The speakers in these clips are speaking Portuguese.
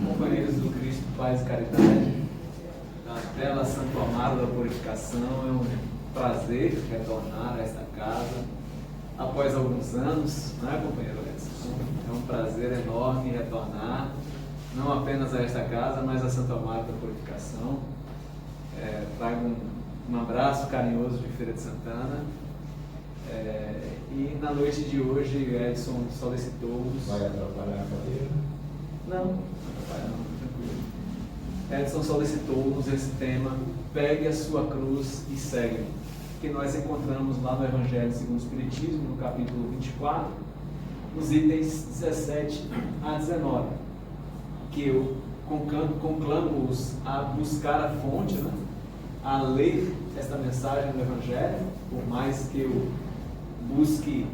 Companheiros do Cristo, Paz e Caridade, na bela Santo Amaro da Purificação, é um prazer retornar a esta casa após alguns anos, não é, companheiro Edson? É um prazer enorme retornar, não apenas a esta casa, mas a Santo Amaro da Purificação. Trago um abraço carinhoso de Feira de Santana. E na noite de hoje, Edson solicitou-nos. Vai atrapalhar a cadeira? Não atrapalha não, tranquilo. Edson solicitou-nos esse tema: pegue a sua cruz e segue-me, que nós encontramos lá no Evangelho segundo o Espiritismo, no capítulo 24, nos itens 17 a 19, que eu conclamo-os a buscar a fonte, né? A ler esta mensagem do Evangelho, por mais que eu busque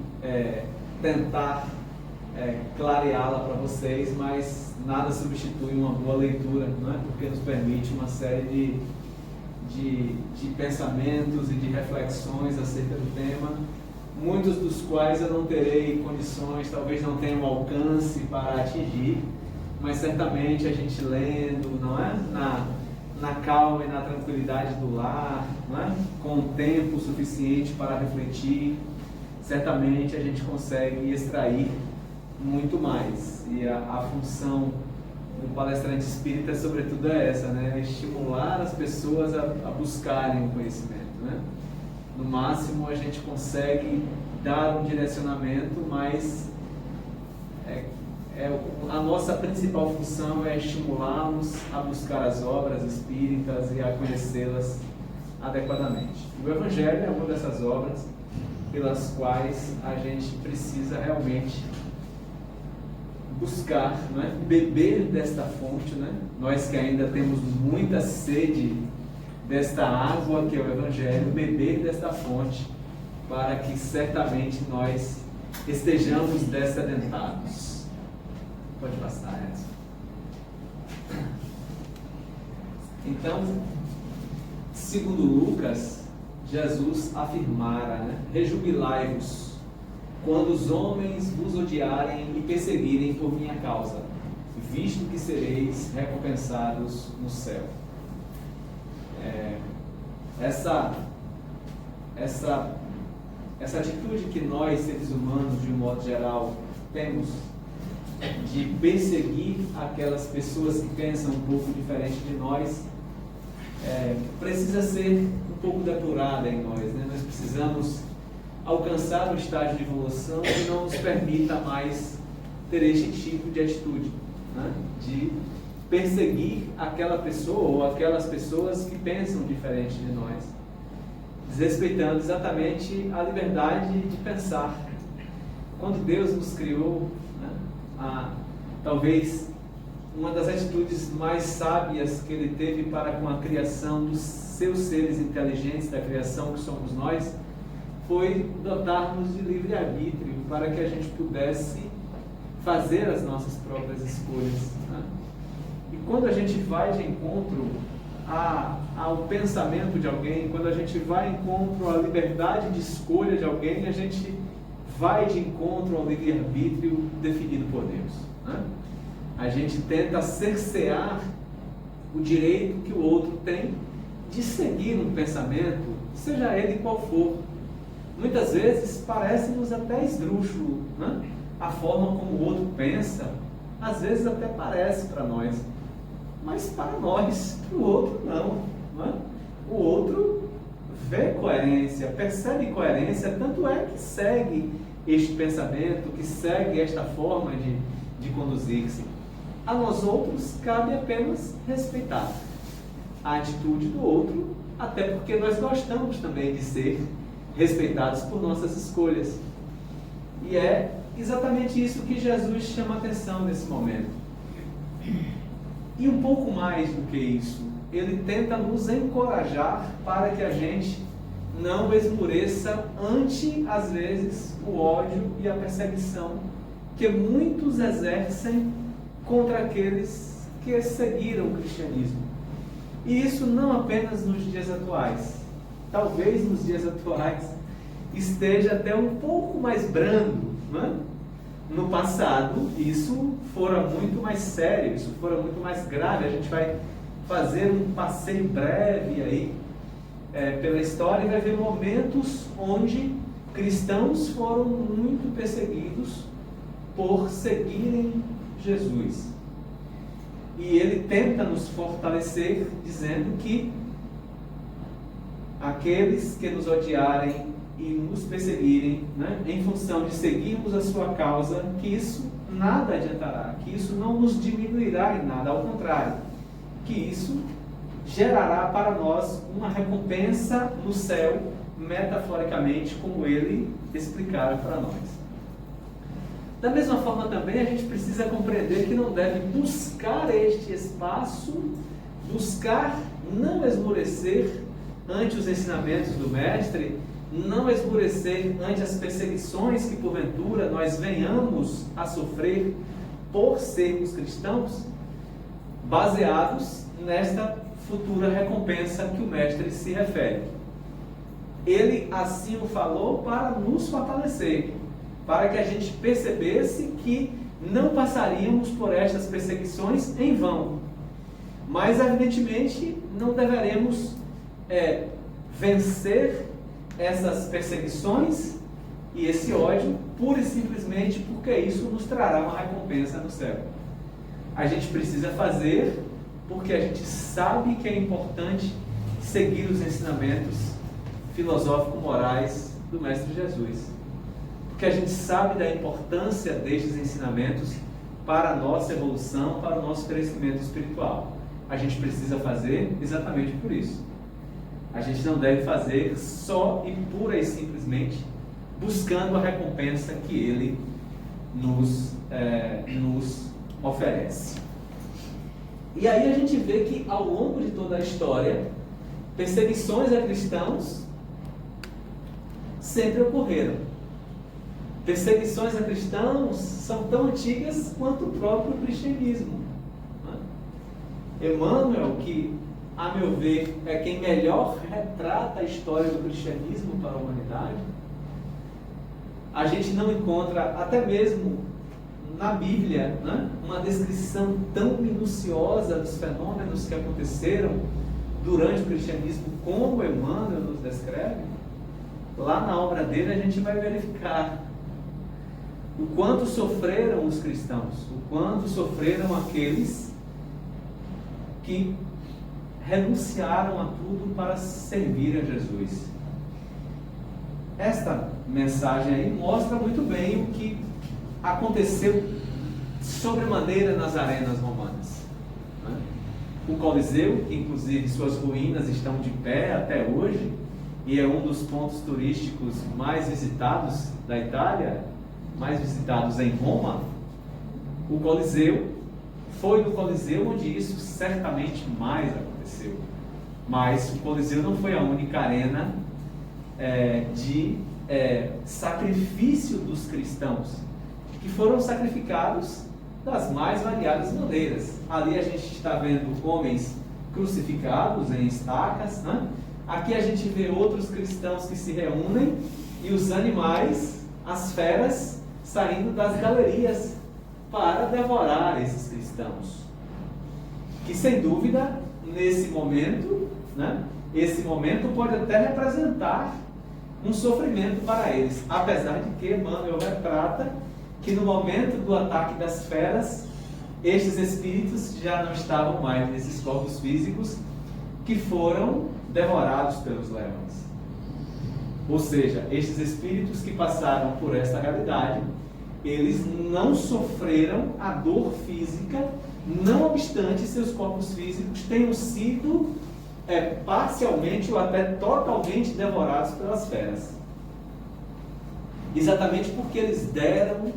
tentar clareá-la para vocês, mas nada substitui uma boa leitura, não é? Porque nos permite uma série de pensamentos e de reflexões acerca do tema, muitos dos quais eu não terei condições, talvez não tenha um alcance para atingir, mas certamente a gente lendo, não é? Na calma e na tranquilidade do lar, não é? Com tempo suficiente para refletir, certamente a gente consegue extrair muito mais. E a função do palestrante espírita, sobretudo, é essa, né? Estimular as pessoas a buscarem o conhecimento, né? No máximo a gente consegue dar um direcionamento, mas a nossa principal função é estimulá-los a buscar as obras espíritas e a conhecê-las adequadamente. O Evangelho é uma dessas obras pelas quais a gente precisa realmente buscar, né? Beber desta fonte, né? Nós que ainda temos muita sede desta água que é o Evangelho, beber desta fonte, para que certamente nós estejamos dessedentados. Pode passar, Edson. Então, segundo Lucas, Jesus afirmara, né? Rejubilai-vos quando os homens vos odiarem e perseguirem por minha causa, visto que sereis recompensados no céu. Essa atitude que nós, seres humanos, de um modo geral, temos de perseguir aquelas pessoas que pensam um pouco diferente de nós, precisa ser um pouco depurada em nós, né? Nós precisamos alcançar um estágio de evolução que não nos permita mais ter este tipo de atitude, né? De perseguir aquela pessoa ou aquelas pessoas que pensam diferente de nós, desrespeitando exatamente a liberdade de pensar. Quando Deus nos criou, talvez uma das atitudes mais sábias que Ele teve para com a criação dos seus seres inteligentes, da criação que somos nós, foi dotar-nos de livre-arbítrio para que a gente pudesse fazer as nossas próprias escolhas, né? E quando a gente vai de encontro ao pensamento de alguém, quando a gente vai de encontro à liberdade de escolha de alguém, a gente vai de encontro ao livre-arbítrio definido por Deus, né? A gente tenta cercear o direito que o outro tem de seguir um pensamento, seja ele qual for. Muitas vezes parece-nos até esdrúxulo, né? A forma como o outro pensa, às vezes até parece para nós, mas para nós, para o outro não, né? O outro vê coerência, percebe coerência, tanto é que segue este pensamento, que segue esta forma de conduzir-se. A nós outros cabe apenas respeitar a atitude do outro, até porque nós gostamos também de ser respeitados por nossas escolhas. E é exatamente isso que Jesus chama a atenção nesse momento. E um pouco mais do que isso, Ele tenta nos encorajar para que a gente não esmoreça ante, às vezes, o ódio e a perseguição que muitos exercem contra aqueles que seguiram o cristianismo. E isso não apenas nos dias atuais. Talvez nos dias atuais esteja até um pouco mais brando, né? no passado isso fora muito mais sério, isso fora muito mais grave. A gente vai fazer um passeio breve aí pela história e vai ver momentos onde cristãos foram muito perseguidos por seguirem Jesus. E ele tenta nos fortalecer dizendo que aqueles que nos odiarem e nos perseguirem, né, em função de seguirmos a sua causa, que isso nada adiantará, que isso não nos diminuirá em nada, ao contrário, que isso gerará para nós uma recompensa no céu, metaforicamente, como ele explicara para nós. Da mesma forma também a gente precisa compreender que não deve buscar este espaço, buscar não esmorecer ante os ensinamentos do Mestre, não esmorecer ante as perseguições que porventura nós venhamos a sofrer por sermos cristãos, baseados nesta futura recompensa que o Mestre se refere. Ele assim o falou para nos fortalecer, para que a gente percebesse que não passaríamos por estas perseguições em vão. Mas, evidentemente, não deveremos vencer essas perseguições e esse ódio pura e simplesmente porque isso nos trará uma recompensa no céu. A gente precisa fazer porque a gente sabe que é importante seguir os ensinamentos filosófico-morais do Mestre Jesus. Porque a gente sabe da importância destes ensinamentos para a nossa evolução, para o nosso crescimento espiritual. A gente precisa fazer exatamente por isso. A gente não deve fazer só e pura e simplesmente buscando a recompensa que ele nos oferece. E aí a gente vê que ao longo de toda a história, perseguições a cristãos sempre ocorreram. Perseguições a cristãos são tão antigas quanto o próprio cristianismo. Emmanuel, que a meu ver é quem melhor retrata a história do cristianismo para a humanidade, a gente não encontra até mesmo na Bíblia, né, uma descrição tão minuciosa dos fenômenos que aconteceram durante o cristianismo como Emmanuel nos descreve. Lá na obra dele a gente vai verificar o quanto sofreram os cristãos, o quanto sofreram aqueles que renunciaram a tudo para servir a Jesus. Esta mensagem aí mostra muito bem o que aconteceu sobremaneira nas arenas romanas. O Coliseu, que inclusive suas ruínas estão de pé até hoje, e é um dos pontos turísticos mais visitados da Itália, mais visitados em Roma. O Coliseu, foi no Coliseu onde isso certamente mais aconteceu. Mas o Coliseu não foi a única arena de sacrifício dos cristãos, que foram sacrificados das mais variadas maneiras. Ali a gente está vendo homens crucificados em estacas, né? Aqui a gente vê outros cristãos que se reúnem e os animais, as feras, saindo das galerias para devorar esses cristãos. Que sem dúvida, nesse momento, né, esse momento pode até representar um sofrimento para eles, apesar de que Emmanuel retrata que no momento do ataque das feras, estes espíritos já não estavam mais nesses corpos físicos que foram devorados pelos leões. Ou seja, estes espíritos que passaram por esta realidade, eles não sofreram a dor física, não obstante seus corpos físicos tenham sido parcialmente ou até totalmente devorados pelas feras. Exatamente porque eles deram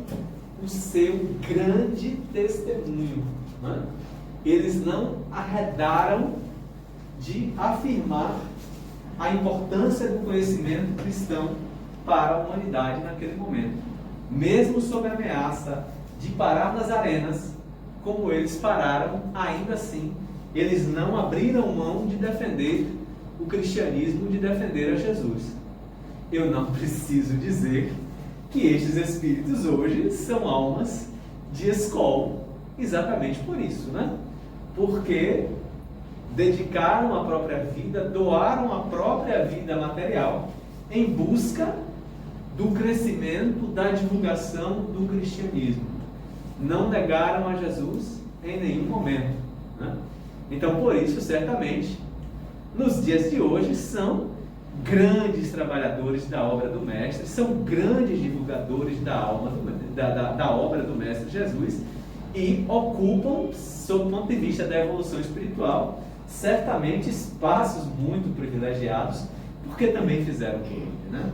o seu grande testemunho, né? Eles não arredaram de afirmar a importância do conhecimento cristão para a humanidade naquele momento. Mesmo sob a ameaça de parar nas arenas, como eles pararam, ainda assim, eles não abriram mão de defender o cristianismo, de defender a Jesus. Eu não preciso dizer que estes espíritos hoje são almas de escola, exatamente por isso, né? Porque dedicaram a própria vida, doaram a própria vida material em busca do crescimento, da divulgação do cristianismo. Não negaram a Jesus em nenhum momento, né? Então, por isso, certamente, nos dias de hoje, são grandes trabalhadores da obra do Mestre, são grandes divulgadores da obra do Mestre Jesus e ocupam, sob o ponto de vista da evolução espiritual, certamente espaços muito privilegiados, porque também fizeram por ele, né?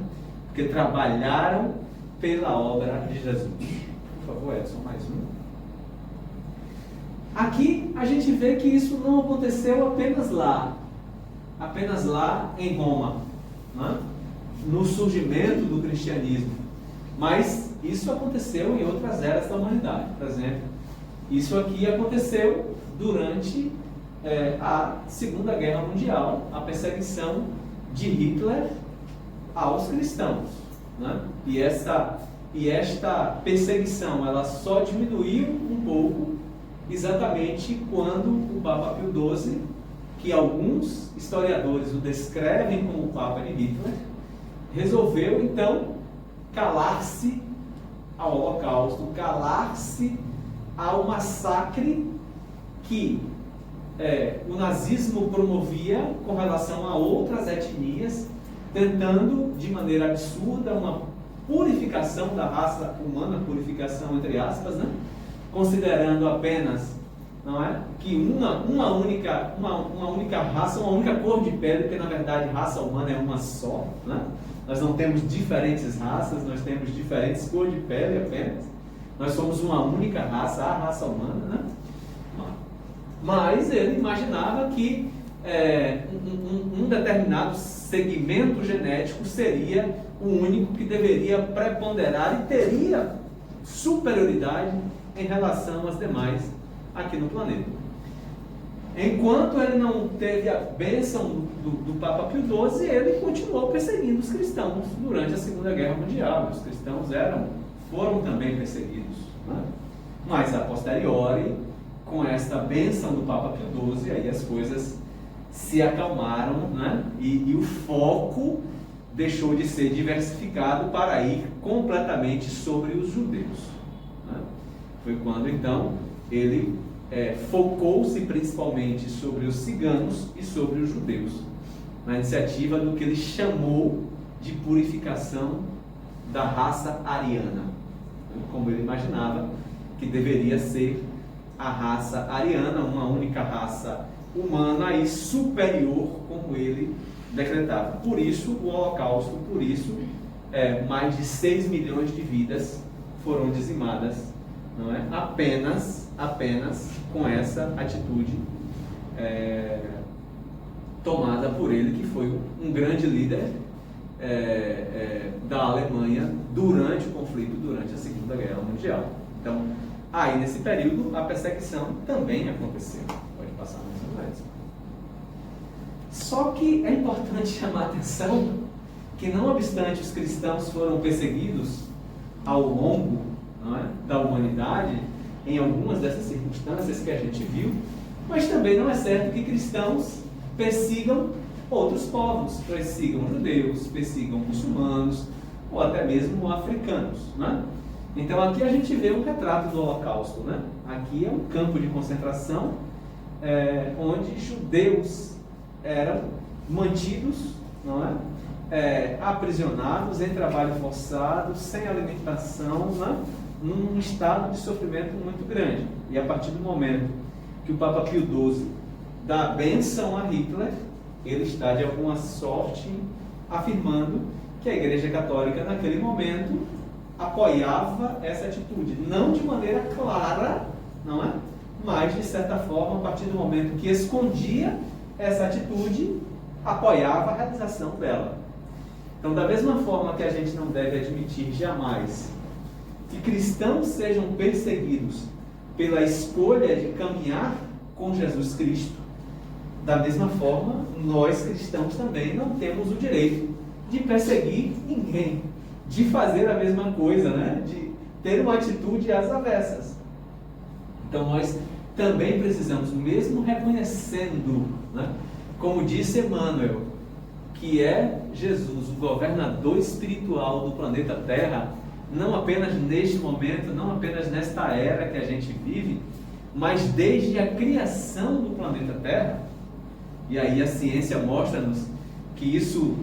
Porque trabalharam pela obra de Jesus. Por favor, Edson, mais um. Aqui a gente vê que isso não aconteceu apenas lá em Roma, né? No surgimento do cristianismo, mas isso aconteceu em outras eras da humanidade. Por exemplo, isso aqui aconteceu durante a Segunda Guerra Mundial, a perseguição de Hitler aos cristãos, né? E esta perseguição ela só diminuiu um pouco exatamente quando o Papa Pio XII, que alguns historiadores o descrevem como o Papa de Hitler, resolveu então calar-se ao Holocausto, calar-se ao massacre que o nazismo promovia com relação a outras etnias, tentando de maneira absurda uma purificação da raça humana, purificação entre aspas, né? Considerando apenas, não é, que uma única raça, uma única cor de pele, porque na verdade raça humana é uma só, né? Nós não temos diferentes raças, nós temos diferentes cores de pele apenas. Nós somos uma única raça, a raça humana, né? Mas ele imaginava que um determinado segmento genético seria o único que deveria preponderar e teria superioridade em relação às demais aqui no planeta. Enquanto ele não teve a bênção do Papa Pio XII, ele continuou perseguindo os cristãos durante a Segunda Guerra Mundial. Os cristãos foram também perseguidos, né? Mas a posteriori, com esta bênção do Papa Pio XII, aí as coisas se acalmaram, né? E o foco deixou de ser diversificado para ir completamente sobre os judeus, né? Foi quando então ele focou-se principalmente sobre os ciganos e sobre os judeus, na iniciativa do que ele chamou de purificação da raça ariana, como ele imaginava que deveria ser a raça ariana, uma única raça humana e superior, como ele decretava. Por isso o Holocausto, por isso mais de 6 milhões de vidas foram dizimadas, não é? Apenas com essa atitude tomada por ele, que foi um grande líder da Alemanha durante o conflito, durante a Segunda Guerra Mundial. Então, aí nesse período a perseguição também aconteceu. Pode passar mais uma vez. Só que é importante chamar a atenção que, não obstante os cristãos foram perseguidos ao longo, não é, da humanidade, em algumas dessas circunstâncias que a gente viu, mas também não é certo que cristãos persigam outros povos, persigam judeus, persigam muçulmanos ou até mesmo africanos, né? Então aqui a gente vê um retrato do Holocausto, né? Aqui é um campo de concentração onde judeus eram mantidos, não é? Aprisionados em trabalho forçado, sem alimentação, né? Num estado de sofrimento muito grande. E a partir do momento que o Papa Pio XII dá bênção a Hitler, ele está de alguma sorte afirmando que a Igreja Católica naquele momento apoiava essa atitude, não de maneira clara, não é? Mas de certa forma, a partir do momento que escondia essa atitude, apoiava a realização dela. Então, da mesma forma que a gente não deve admitir jamais que cristãos sejam perseguidos pela escolha de caminhar com Jesus Cristo, da mesma forma, nós cristãos também não temos o direito de perseguir ninguém, de fazer a mesma coisa, né? De ter uma atitude às avessas. Então nós também precisamos, mesmo reconhecendo, né, como disse Emmanuel, que é Jesus, o governador espiritual do planeta Terra, não apenas neste momento, não apenas nesta era que a gente vive, mas desde a criação do planeta Terra. E aí a ciência mostra-nos que isso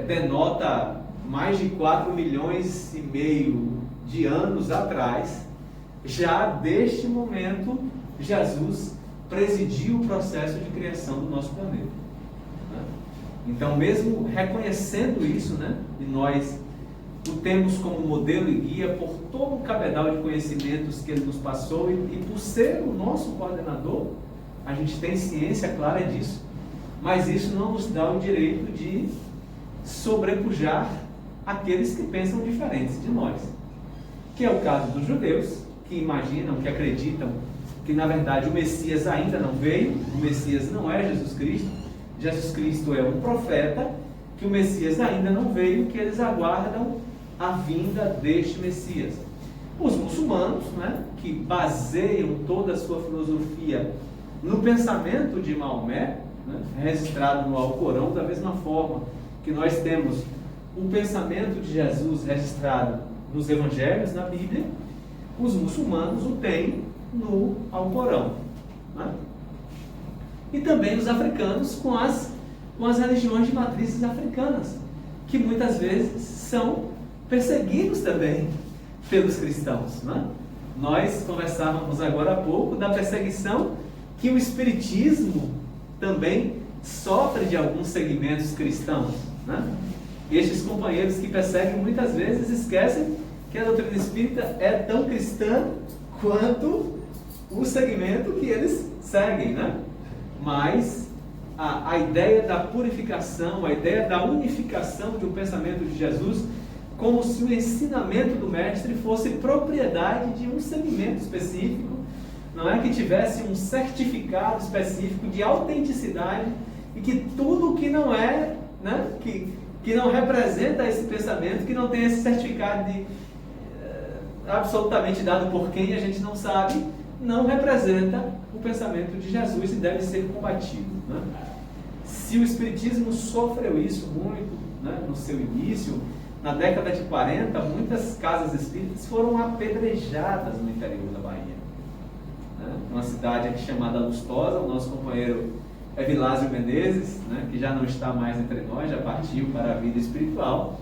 denota mais de 4,5 milhões de anos atrás. Já deste momento, Jesus presidiu o processo de criação do nosso planeta. Né? Então, mesmo reconhecendo isso, né, e nós o temos como modelo e guia por todo o cabedal de conhecimentos que ele nos passou e por ser o nosso coordenador, a gente tem ciência clara disso, mas isso não nos dá o direito de sobrepujar aqueles que pensam diferentes de nós, que é o caso dos judeus, que imaginam, que acreditam que na verdade o Messias ainda não veio, o Messias não é Jesus Cristo, Jesus Cristo é um profeta, que o Messias ainda não veio, que eles aguardam a vinda deste Messias. Os muçulmanos, né, que baseiam toda a sua filosofia no pensamento de Maomé, né, registrado no Alcorão, da mesma forma que nós temos o pensamento de Jesus registrado nos Evangelhos, na Bíblia, os muçulmanos o têm no Alcorão. Né? E também os africanos com as religiões de matrizes africanas, que muitas vezes são perseguidos também pelos cristãos. Né? Nós conversávamos agora há pouco da perseguição que o espiritismo também sofre de alguns segmentos cristãos. Né? Estes companheiros que perseguem muitas vezes esquecem que a doutrina espírita é tão cristã quanto o segmento que eles seguem, né? Mas a ideia da purificação, a ideia da unificação de um pensamento de Jesus, como se o ensinamento do mestre fosse propriedade de um segmento específico, não é que tivesse um certificado específico de autenticidade e que tudo que não é, né, que não representa esse pensamento, que não tem esse certificado de absolutamente dado por quem a gente não sabe, não representa o pensamento de Jesus e deve ser combatido. Né? Se o Espiritismo sofreu isso muito, né, no seu início, na década de 40, muitas casas espíritas foram apedrejadas no interior da Bahia. Né? Uma cidade aqui chamada Lustosa, o nosso companheiro é Vilásio Menezes, né, que já não está mais entre nós, já partiu para a vida espiritual.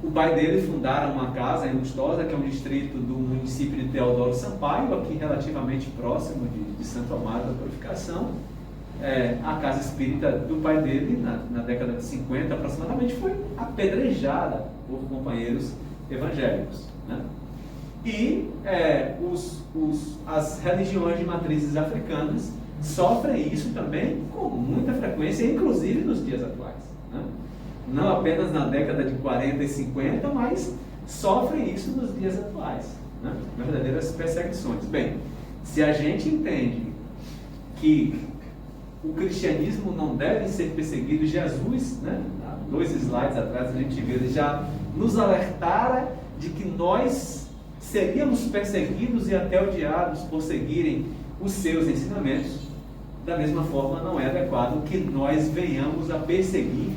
O pai dele fundaram uma casa em Lustosa, que é um distrito do município de Teodoro Sampaio, aqui relativamente próximo de Santo Amaro da Purificação. A casa espírita do pai dele, na década de 50 aproximadamente, foi apedrejada por companheiros evangélicos. Né? E as religiões de matrizes africanas sofrem isso também com muita frequência, inclusive nos dias atuais. Né? Não apenas na década de 40 e 50, mas sofrem isso nos dias atuais. Né? Verdadeiras perseguições. Bem, se a gente entende que o cristianismo não deve ser perseguido, Jesus, né, há 2 slides atrás a gente vê, ele já nos alertara de que nós seríamos perseguidos e até odiados por seguirem os seus ensinamentos. Da mesma forma, não é adequado que nós venhamos a perseguir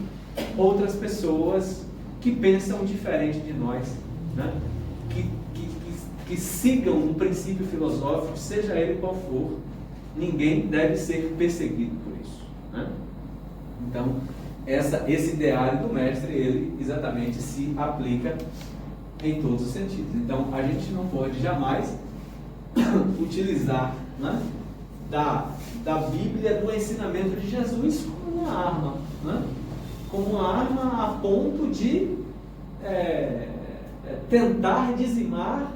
outras pessoas que pensam diferente de nós, né? que sigam um princípio filosófico, seja ele qual for. Ninguém deve ser perseguido por isso. Né? Então, esse ideário do mestre, ele exatamente se aplica em todos os sentidos. Então, a gente não pode jamais utilizar, né, da Bíblia, do ensinamento de Jesus, como uma arma. Né? Como uma arma a ponto de tentar dizimar,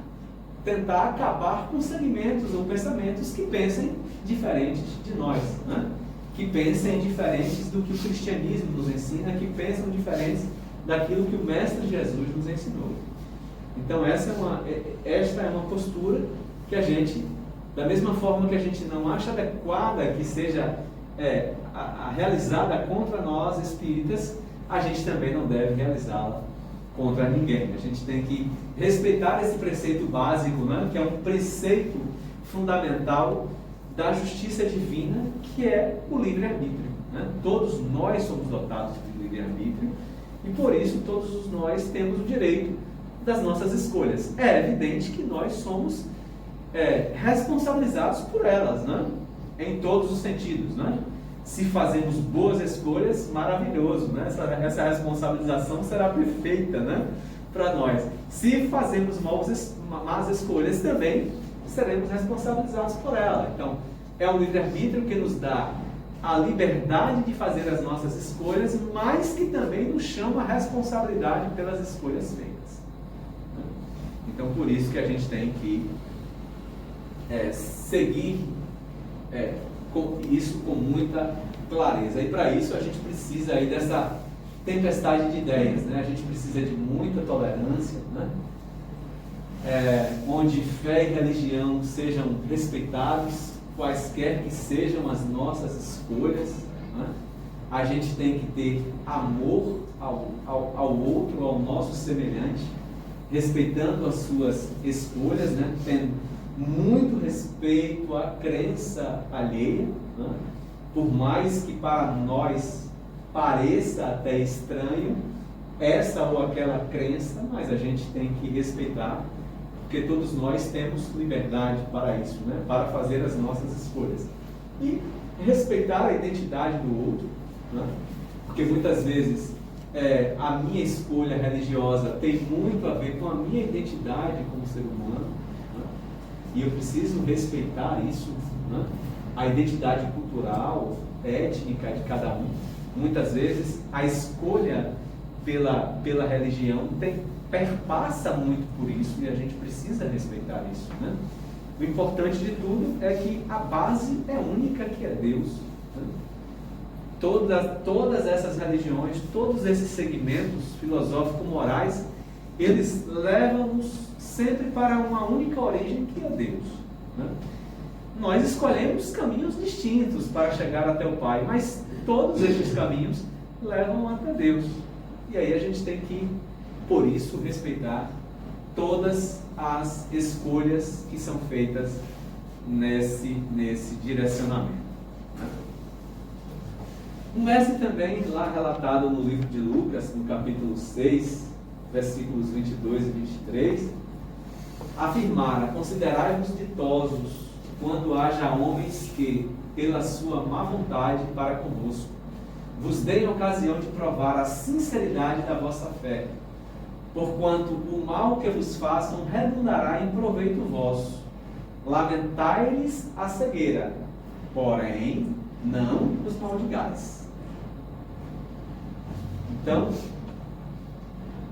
tentar acabar com segmentos ou pensamentos que pensem diferentes de nós, né? Que pensem diferentes do que o cristianismo nos ensina, que pensam diferentes daquilo que o Mestre Jesus nos ensinou. Então esta é uma postura que a gente, da mesma forma que a gente não acha adequada que seja realizada contra nós espíritas, a gente também não deve realizá-la contra ninguém. A gente tem que respeitar esse preceito básico, né? Que é um preceito fundamental da justiça divina, que é o livre-arbítrio. Né? Todos nós somos dotados de livre-arbítrio e por isso todos nós temos o direito das nossas escolhas. É evidente que nós somos responsabilizados por elas, né? Em todos os sentidos. Né? Se fazemos boas escolhas, maravilhoso, né? Essa responsabilização será perfeita, né? Para nós. Se fazemos más escolhas também, seremos responsabilizados por ela. Então, é o livre-arbítrio que nos dá a liberdade de fazer as nossas escolhas, mas que também nos chama a responsabilidade pelas escolhas feitas. Então, por isso que a gente tem que seguir isso com muita clareza. E para isso a gente precisa aí dessa tempestade de ideias, né? A gente precisa de muita tolerância, né? Onde fé e religião sejam respeitados, quaisquer que sejam as nossas escolhas, né? A gente tem que ter amor ao outro, ao nosso semelhante, respeitando as suas escolhas, né? Tendo muito respeito à crença alheia, né? Por mais que para nós pareça até estranho essa ou aquela crença, mas a gente tem que respeitar, porque todos nós temos liberdade para isso, né? Para fazer as nossas escolhas. E respeitar a identidade do outro, né? Porque muitas vezes a minha escolha religiosa tem muito a ver com a minha identidade como ser humano, né? E eu preciso respeitar isso, né? A identidade cultural, étnica de cada um. Muitas vezes a escolha pela religião perpassa muito por isso e a gente precisa respeitar isso, né? O importante de tudo é que a base é única, que é Deus, né? Todas essas religiões, todos esses segmentos filosófico-morais, eles levam-nos sempre para uma única origem, que é Deus, né? Nós escolhemos caminhos distintos para chegar até o Pai, mas todos esses caminhos levam até Deus. E aí a gente tem que, por isso, respeitar todas as escolhas que são feitas nesse direcionamento, né? Um mestre também, lá relatado no livro de Lucas, no capítulo 6, versículos 22 e 23, afirmara: considerai-vos ditosos quando haja homens que, pela sua má vontade para convosco, vos deem ocasião de provar a sinceridade da vossa fé, porquanto o mal que vos façam redundará em proveito vosso. Lamentai-lhes a cegueira, porém não os maldigais. Então,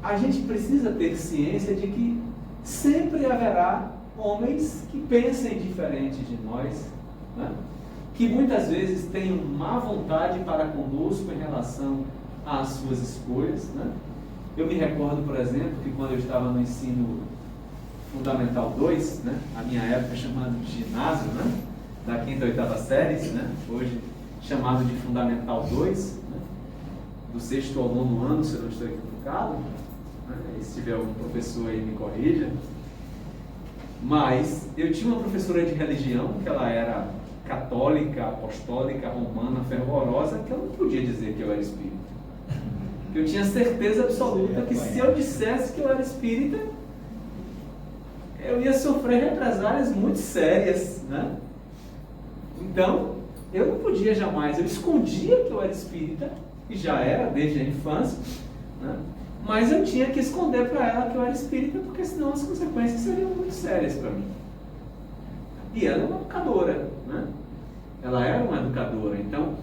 a gente precisa ter ciência de que sempre haverá homens que pensem diferente de nós, né? Que muitas vezes tenham má vontade para conosco em relação às suas escolhas, né? Eu me recordo, por exemplo, que quando eu estava no ensino Fundamental 2, né? A minha época chamado de ginásio, né? Da 5ª a 8ª séries, né? Hoje chamado de Fundamental 2, né? Do 6º ao 9º ano, se eu não estou equivocado, né? E se tiver algum professor aí me corrija. Mas eu tinha uma professora de religião, que ela era católica, apostólica, romana, fervorosa, que eu não podia dizer que eu era espírita. Eu tinha certeza absoluta que se eu dissesse que eu era espírita, eu ia sofrer represálias muito sérias, né? Então, eu não podia jamais, eu escondia que eu era espírita, e já era desde a infância, né? Mas eu tinha que esconder para ela que eu era espírita, porque senão as consequências seriam muito sérias para mim. E ela é uma educadora, né? Ela era uma educadora. Então,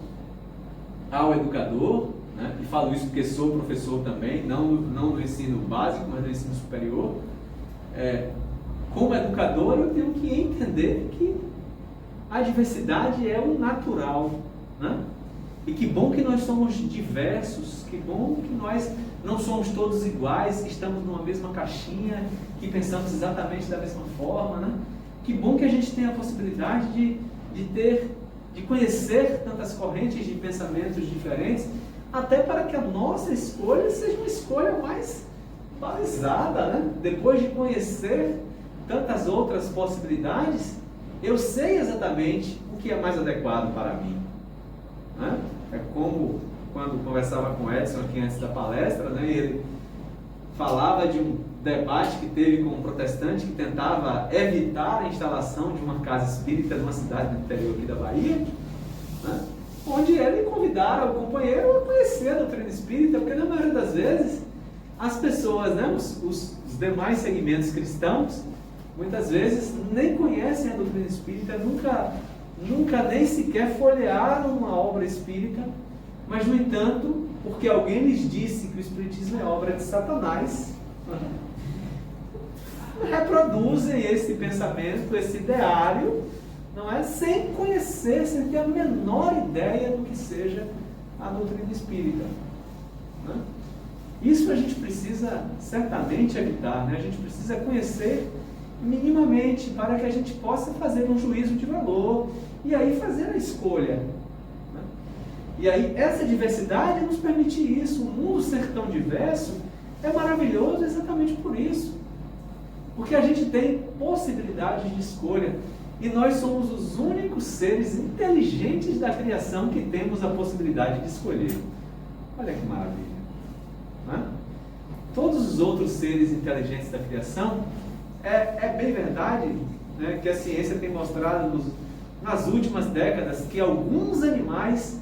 ao educador, né? E falo isso porque sou professor também, não no ensino básico, mas no ensino superior. Como educador, eu tenho que entender que a diversidade é o natural, né? E que bom que nós somos diversos, que bom que nós não somos todos iguais, que estamos numa mesma caixinha, que pensamos exatamente da mesma forma, né? Que bom que a gente tem a possibilidade de conhecer tantas correntes de pensamentos diferentes, até para que a nossa escolha seja uma escolha mais balizada, né? Depois de conhecer tantas outras possibilidades, eu sei exatamente o que é mais adequado para mim, né? É como quando conversava com o Edson aqui antes da palestra, né? Ele falava de um debate que teve com um protestante que tentava evitar a instalação de uma casa espírita numa cidade do interior aqui da Bahia, né? Onde ele convidara o companheiro a conhecer a doutrina espírita, porque na maioria das vezes as pessoas, né, os demais segmentos cristãos, muitas vezes nem conhecem a doutrina espírita, nunca nem sequer folhearam uma obra espírita, mas no entanto, porque alguém lhes disse que o espiritismo é obra de Satanás, reproduzem esse pensamento, esse ideário, não é? Sem conhecer, sem ter a menor ideia do que seja a doutrina espírita, né? Isso a gente precisa certamente evitar, né? A gente precisa conhecer minimamente para que a gente possa fazer um juízo de valor e aí fazer a escolha, né? E aí essa diversidade nos permite isso. O mundo ser tão diverso é maravilhoso exatamente por isso, porque a gente tem possibilidades de escolha. E nós somos os únicos seres inteligentes da criação que temos a possibilidade de escolher. Olha que maravilha, né? Todos os outros seres inteligentes da criação, é bem verdade, né, que a ciência tem mostrado nas últimas décadas que alguns animais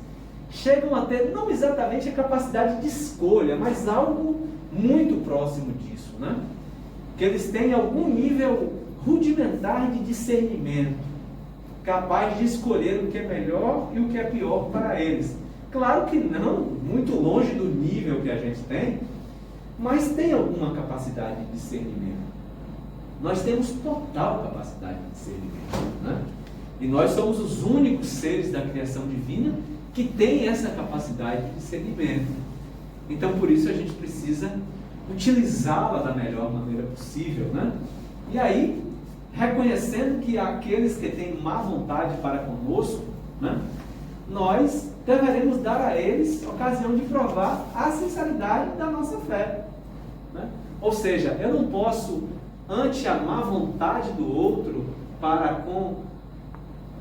chegam a ter não exatamente a capacidade de escolha, mas algo muito próximo disso, né? Que eles têm algum nível rudimentar de discernimento, capaz de escolher o que é melhor e o que é pior para eles. Claro que não muito longe do nível que a gente tem, mas tem alguma capacidade de discernimento. Nós temos total capacidade de discernimento, né? E nós somos os únicos seres da criação divina que têm essa capacidade de discernimento. Então, por isso a gente precisa utilizá-la da melhor maneira possível, né? E aí, reconhecendo que aqueles que têm má vontade para conosco, né, nós deveremos dar a eles ocasião de provar a sinceridade da nossa fé, né? Ou seja, eu não posso, ante a má vontade do outro, para com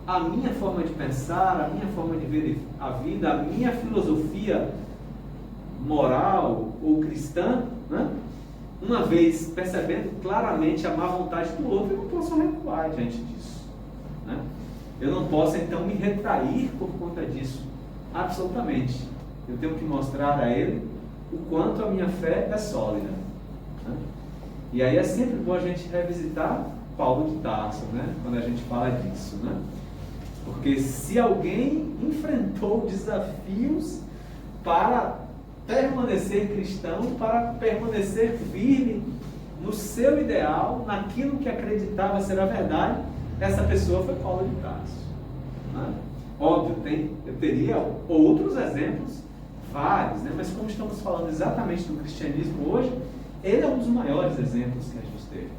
a minha forma de pensar, a minha forma de ver a vida, a minha filosofia moral ou cristã, né, uma vez percebendo claramente a má vontade do outro, eu não posso recuar diante disso, né? Eu não posso então me retrair por conta disso, absolutamente. Eu tenho que mostrar a ele o quanto a minha fé é sólida, né? E aí é sempre bom a gente revisitar Paulo de Tarso, né, quando a gente fala disso, né? Porque se alguém enfrentou desafios para permanecer cristão, para permanecer firme no seu ideal, naquilo que acreditava ser a verdade, essa pessoa foi Paulo de Tarso, né? Óbvio, eu teria outros exemplos, vários, né? Mas como estamos falando exatamente do cristianismo hoje, ele é um dos maiores exemplos que a gente teve.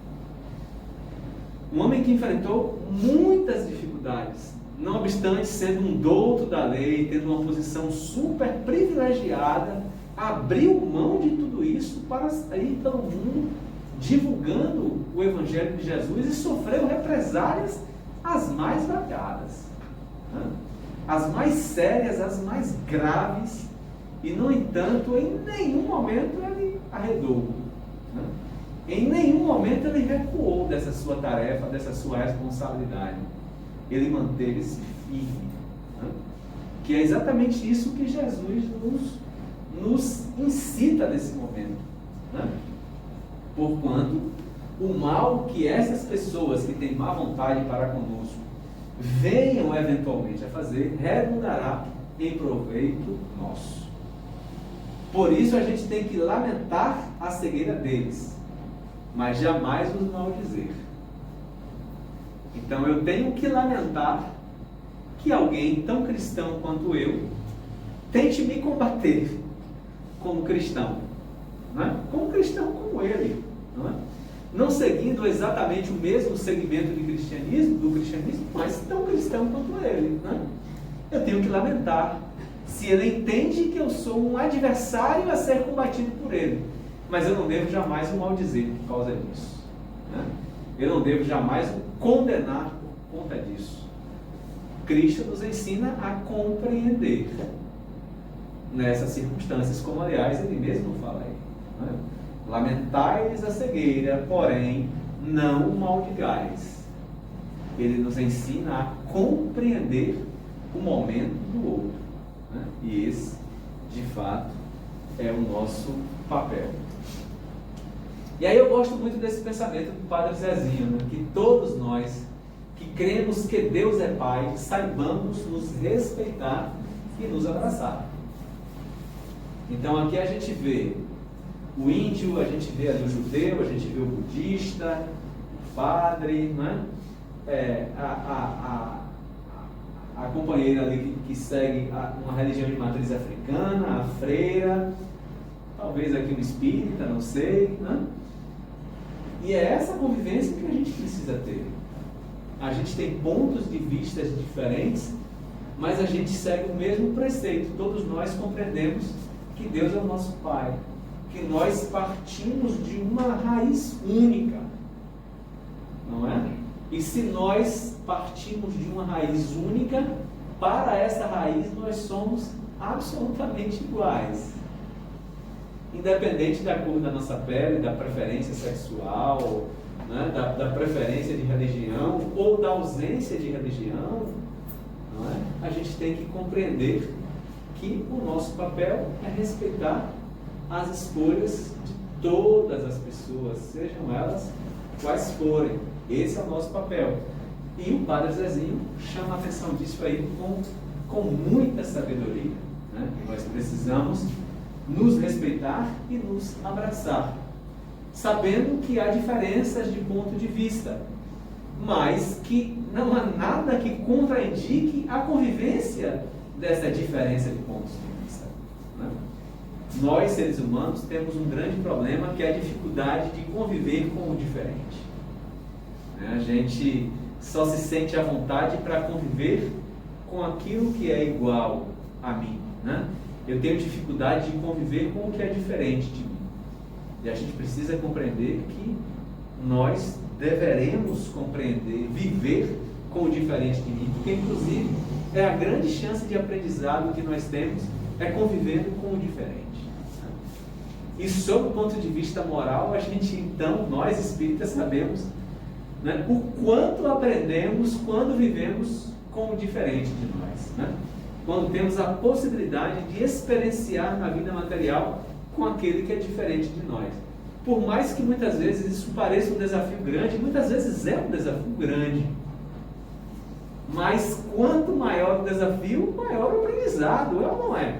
Um homem que enfrentou muitas dificuldades, não obstante sendo um douto da lei, tendo uma posição super privilegiada, abriu mão de tudo isso para sair pelo mundo divulgando o Evangelho de Jesus e sofreu represálias as mais variadas, né? As mais sérias, as mais graves, e no entanto, em nenhum momento ele arredou, né? Em nenhum momento ele recuou dessa sua tarefa, dessa sua responsabilidade. Ele manteve-se firme, né? Que é exatamente isso que Jesus nos incita nesse momento, né? Porquanto o mal que essas pessoas que têm má vontade para conosco venham eventualmente a fazer, redundará em proveito nosso. Por isso a gente tem que lamentar a cegueira deles, mas jamais os maldizer. Então eu tenho que lamentar que alguém tão cristão quanto eu tente me combater como cristão, né? Como cristão como ele, não é? Não seguindo exatamente o mesmo segmento do cristianismo, mas tão cristão quanto ele, né? Eu tenho que lamentar se ele entende que eu sou um adversário a ser combatido por ele. mas eu não devo jamais o maldizer por causa disso, né? Eu não devo jamais o condenar por conta disso. Cristo nos ensina a compreender nessas circunstâncias, como aliás ele mesmo fala aí, né? Lamentais a cegueira, porém não o maldigais. Ele nos ensina a compreender o momento do outro, né? E esse, de fato, é o nosso papel. E aí eu gosto muito desse pensamento do Padre Zezinho, né? Que todos nós que cremos que Deus é Pai, saibamos nos respeitar e nos abraçar. Então aqui a gente vê o índio, a gente vê ali o judeu, a gente vê o budista, o padre, né? A companheira ali que segue uma religião de matriz africana, a freira, talvez aqui um espírita, não sei, né? E é essa convivência que a gente precisa ter. A gente tem pontos de vista diferentes, mas a gente segue o mesmo preceito. Todos nós compreendemos que Deus é o nosso Pai, que nós partimos de uma raiz única, não é? E se nós partimos de uma raiz única, para essa raiz nós somos absolutamente iguais. Independente da cor da nossa pele, da preferência sexual, né, da preferência de religião ou da ausência de religião, não é? A gente tem que compreender que o nosso papel é respeitar as escolhas de todas as pessoas, sejam elas quais forem. Esse é o nosso papel. E o Padre Zezinho chama a atenção disso aí com muita sabedoria, né? Que nós precisamos nos respeitar e nos abraçar, sabendo que há diferenças de ponto de vista, mas que não há nada que contraindique a convivência dessa diferença de pontos de vista, né? Nós, seres humanos, temos um grande problema, que é a dificuldade de conviver com o diferente, né? A gente só se sente à vontade para conviver com aquilo que é igual a mim, né? Eu tenho dificuldade de conviver com o que é diferente de mim. E a gente precisa compreender que nós deveremos compreender, viver com o diferente de mim, porque inclusive é a grande chance de aprendizado que nós temos, é convivendo com o diferente. E sob o ponto de vista moral, a gente então, nós espíritas sabemos, né, o quanto aprendemos quando vivemos com o diferente de nós, né? Quando temos a possibilidade de experienciar na vida material com aquele que é diferente de nós. Por mais que muitas vezes isso pareça um desafio grande, muitas vezes é um desafio grande. Mas quanto maior o desafio, maior o aprendizado, é ou não é?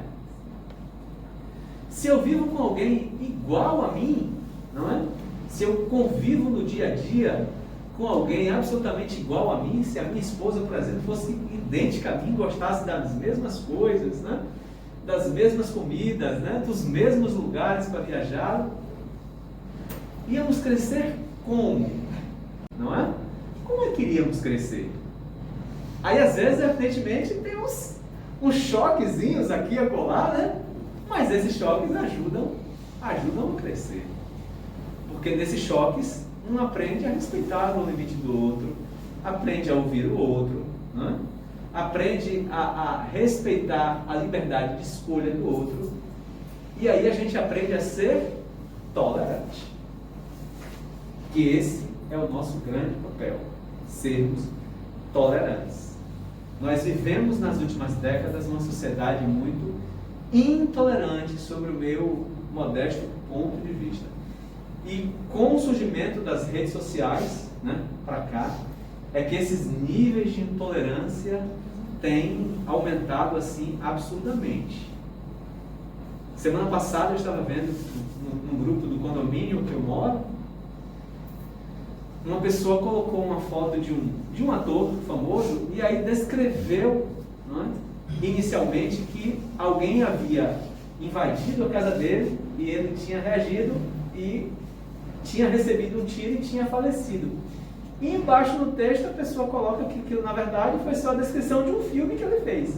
Se eu vivo com alguém igual a mim, não é? Se eu convivo no dia a dia com alguém absolutamente igual a mim, se a minha esposa, por exemplo, fosse idêntica a mim, gostasse das mesmas coisas, né? Das mesmas comidas, né? Dos mesmos lugares para viajar, íamos crescer como? Não é? Como é que iríamos crescer? Aí às vezes, evidentemente, tem uns choquezinhos aqui e acolá, né? Mas esses choques ajudam a crescer. Porque nesses choques, um aprende a respeitar o limite do outro, aprende a ouvir o outro, né? Aprende a respeitar a liberdade de escolha do outro, e aí a gente aprende a ser tolerante. Que esse é o nosso grande papel, sermos tolerantes. Nós vivemos nas últimas décadas uma sociedade muito intolerante, sobre o meu modesto ponto de vista. E com o surgimento das redes sociais, né, para cá, é que esses níveis de intolerância têm aumentado assim absurdamente. Semana passada eu estava vendo num grupo do condomínio que eu moro, uma pessoa colocou uma foto de um ator famoso e aí descreveu, não é, inicialmente que alguém havia invadido a casa dele e ele tinha reagido e tinha recebido um tiro e tinha falecido. E embaixo no texto a pessoa coloca que aquilo na verdade foi só a descrição de um filme que ele fez,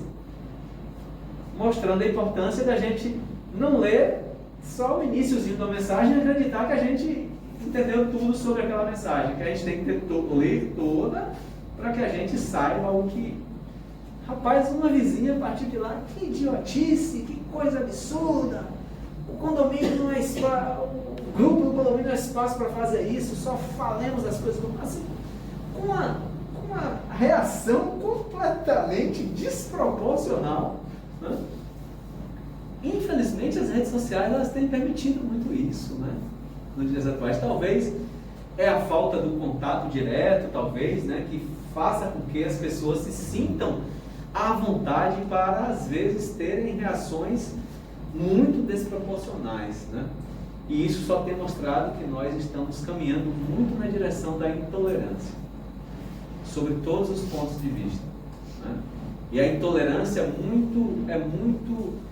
mostrando a importância da gente não ler só o iniciozinho da mensagem e acreditar que a gente entendeu tudo sobre aquela mensagem, que a gente tem que ler toda para que a gente saiba o que... Rapaz, uma vizinha partiu de lá, que idiotice, que coisa absurda, o condomínio não é espaço, o grupo do condomínio não é espaço para fazer isso, só falemos as coisas como assim, com uma reação completamente desproporcional, né? Infelizmente as redes sociais elas têm permitido muito isso, né? Nos dias atuais. Talvez é a falta do contato direto, talvez, né, que faça com que as pessoas se sintam à vontade para às vezes terem reações muito desproporcionais, né? E isso só tem mostrado que nós estamos caminhando muito na direção da intolerância, sobre todos os pontos de vista, né? E a intolerância é muito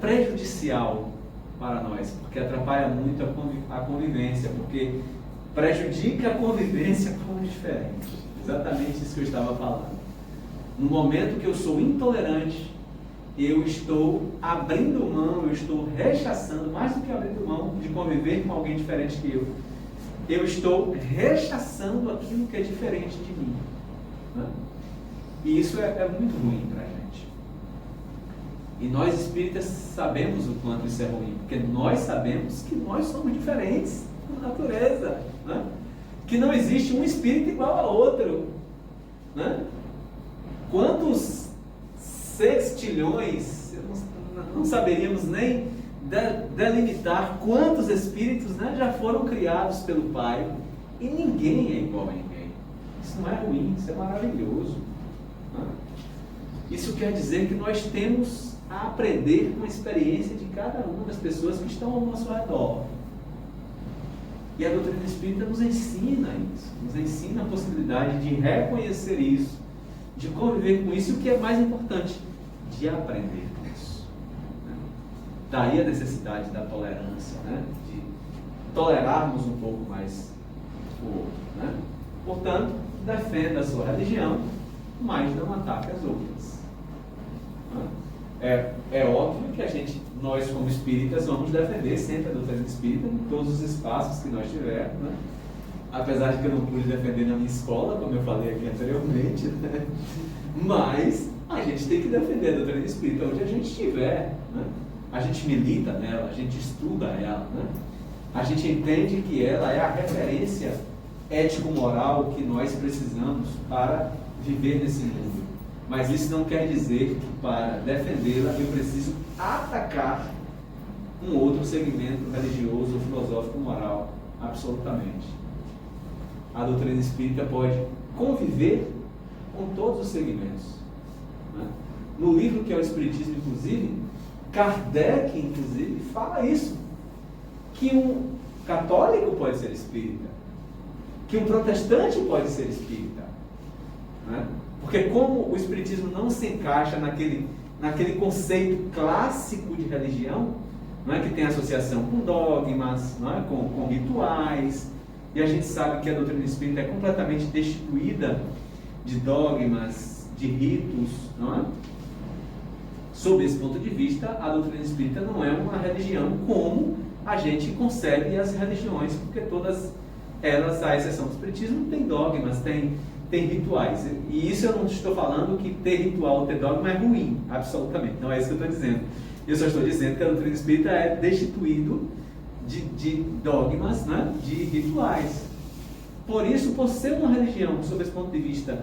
prejudicial para nós, porque atrapalha muito a convivência, porque prejudica a convivência com o diferente. Exatamente isso que eu estava falando. No momento que eu sou intolerante, eu estou abrindo mão, eu estou rechaçando, mais do que abrindo mão de conviver com alguém diferente que eu estou rechaçando aquilo que é diferente de mim, né? E isso é muito ruim para a gente. E nós espíritas sabemos o quanto isso é ruim, porque nós sabemos que nós somos diferentes por natureza, né? Que não existe um espírito igual a outro, né? Quantos sextilhões, não saberíamos nem delimitar quantos espíritos, né, já foram criados pelo Pai, e ninguém é igual a ninguém. Isso não é ruim, isso é maravilhoso, né? Isso quer dizer que nós temos a aprender com a experiência de cada uma das pessoas que estão ao nosso redor. E a doutrina espírita nos ensina isso, nos ensina a possibilidade de reconhecer isso, de conviver com isso, e o que é mais importante, de aprender com isso, né? Daí a necessidade da tolerância, né? De tolerarmos um pouco mais o outro, né? Portanto, defenda a sua religião, mas não ataque as outras, né? É óbvio que nós como espíritas vamos defender sempre a doutrina espírita em todos os espaços que nós tivermos, né? Apesar de que eu não pude defender na minha escola, como eu falei aqui anteriormente, né? Mas a gente tem que defender a doutrina espírita onde a gente estiver, né? A gente milita nela, a gente estuda ela, né? A gente entende que ela é a referência ético-moral que nós precisamos para viver nesse mundo. Mas isso não quer dizer que para defendê-la eu preciso atacar um outro segmento religioso, filosófico, moral, absolutamente. A doutrina espírita pode conviver com todos os segmentos, né? No livro que é o Espiritismo, inclusive, Kardec, inclusive, fala isso, que um católico pode ser espírita, que um protestante pode ser espírita, né? Porque como o espiritismo não se encaixa naquele conceito clássico de religião, não é, que tem associação com dogmas, não é, com rituais, e a gente sabe que a doutrina espírita é completamente destituída de dogmas, de ritos, não é? Sob esse ponto de vista, a doutrina espírita não é uma religião como a gente concebe as religiões, porque todas elas, à exceção do espiritismo, têm dogmas, têm rituais. E isso eu não estou falando que ter ritual ou ter dogma é ruim, absolutamente, não é isso que eu estou dizendo. Eu só estou dizendo que a doutrina espírita é destituído de dogmas, né, de rituais. Por isso, por ser uma religião, sob esse ponto de vista,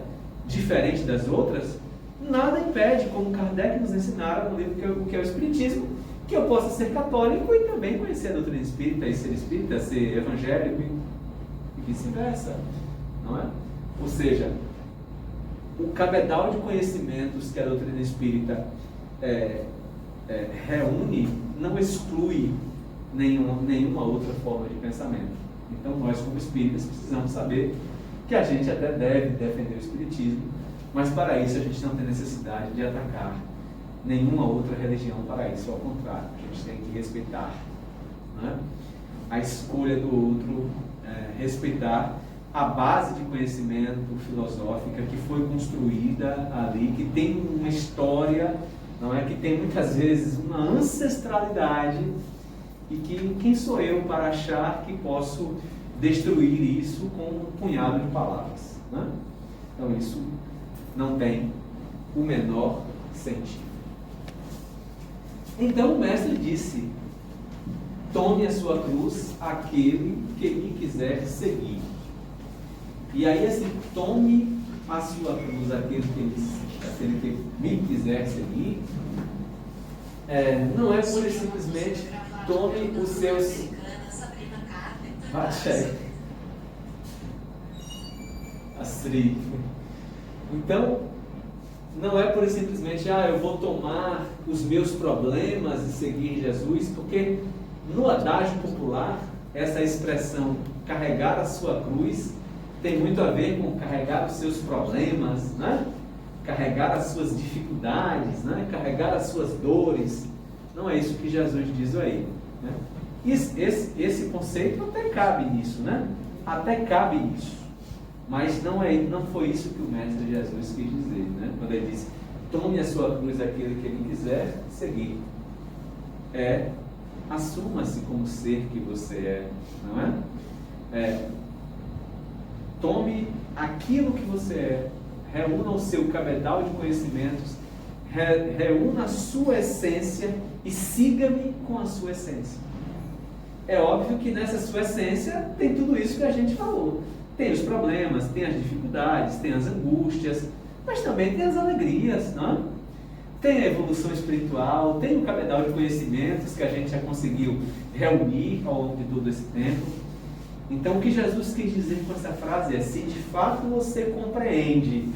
diferente das outras, nada impede, como Kardec nos ensinara no livro que é o Espiritismo, que eu possa ser católico e também conhecer a doutrina espírita, e ser espírita, ser evangélico e vice-versa, não é? Ou seja, o cabedal de conhecimentos que a doutrina espírita reúne não exclui nenhuma outra forma de pensamento. Então nós como espíritas precisamos saber que a gente até deve defender o espiritismo, mas para isso a gente não tem necessidade de atacar nenhuma outra religião para isso, ao contrário, a gente tem que respeitar, né, a escolha do outro, respeitar a base de conhecimento filosófica que foi construída ali, que tem uma história, não é, que tem muitas vezes uma ancestralidade e que quem sou eu para achar que posso destruir isso com um punhado de palavras, né? Então isso não tem o menor sentido. Então o mestre disse: tome a sua cruz aquele que me quiser seguir. E aí assim, tome a sua cruz aquele que me quiser seguir, não é pura e simplesmente tome os seus... Astri. Então, não é pura e simplesmente, eu vou tomar os meus problemas e seguir Jesus, porque no adágio popular, essa expressão carregar a sua cruz tem muito a ver com carregar os seus problemas, né? Carregar as suas dificuldades, né? Carregar as suas dores. Não é isso que Jesus diz aí, né? Esse conceito até cabe nisso, né? Até cabe nisso. Mas não foi isso que o Mestre Jesus quis dizer, né? Quando ele disse: tome a sua cruz aquele que ele quiser seguir. Assuma-se como ser que você é, não é? Tome aquilo que você é, reúna o seu cabedal de conhecimentos, reúna a sua essência e siga-me com a sua essência. É óbvio que nessa sua essência tem tudo isso que a gente falou. Tem os problemas, tem as dificuldades, tem as angústias, mas também tem as alegrias, não é? Tem a evolução espiritual, tem o cabedal de conhecimentos que a gente já conseguiu reunir ao longo de todo esse tempo. Então o que Jesus quis dizer com essa frase é: se de fato você compreende